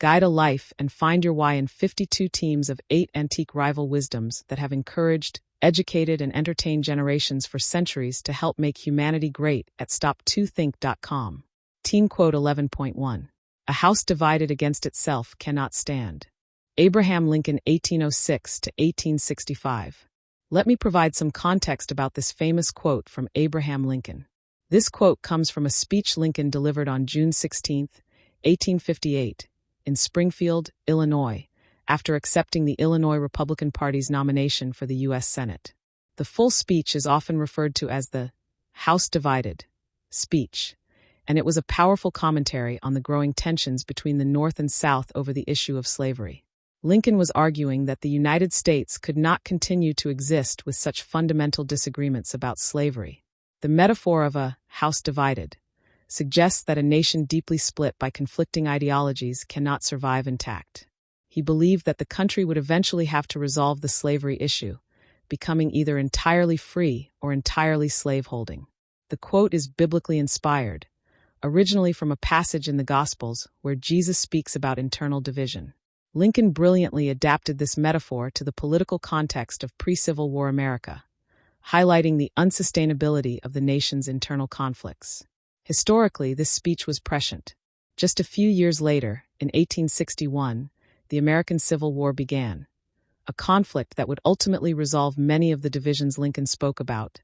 Guide a life and find your why in 52 teams of 8 antique rival wisdoms that have encouraged, educated, and entertained generations for centuries to help make humanity great at stop2think.com. Teen Quote 11.1. A house divided against itself cannot stand. Abraham Lincoln, 1806 to 1865. Let me provide some context about this famous quote from Abraham Lincoln. This quote comes from a speech Lincoln delivered on June 16, 1858, in Springfield, Illinois, after accepting the Illinois Republican Party's nomination for the U.S. Senate. The full speech is often referred to as the House Divided speech, and it was a powerful commentary on the growing tensions between the North and South over the issue of slavery. Lincoln was arguing that the United States could not continue to exist with such fundamental disagreements about slavery. The metaphor of a house divided suggests that a nation deeply split by conflicting ideologies cannot survive intact. He believed that the country would eventually have to resolve the slavery issue, becoming either entirely free or entirely slaveholding. The quote is biblically inspired, originally from a passage in the Gospels where Jesus speaks about internal division. Lincoln brilliantly adapted this metaphor to the political context of pre-Civil War America, highlighting the unsustainability of the nation's internal conflicts. Historically, this speech was prescient. Just a few years later, in 1861, the American Civil War began, a conflict that would ultimately resolve many of the divisions Lincoln spoke about,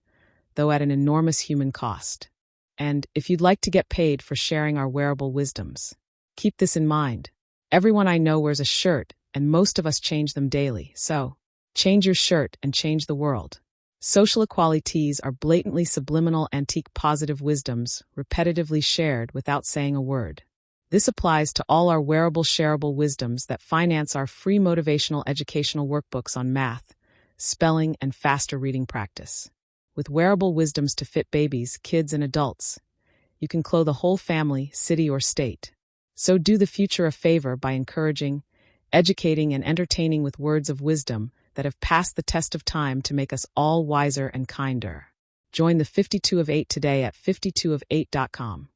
though at an enormous human cost. And if you'd like to get paid for sharing our wearable wisdoms, keep this in mind. Everyone I know wears a shirt, and most of us change them daily, so change your shirt and change the world. Social equalities are blatantly subliminal antique positive wisdoms, repetitively shared without saying a word. This applies to all our wearable shareable wisdoms that finance our free motivational educational workbooks on math, spelling, and faster reading practice. With wearable wisdoms to fit babies, kids, and adults, you can clothe a whole family, city, or state. So do the future a favor by encouraging, educating, and entertaining with words of wisdom that have passed the test of time to make us all wiser and kinder. Join the 52 of 8 today at 52of8.com.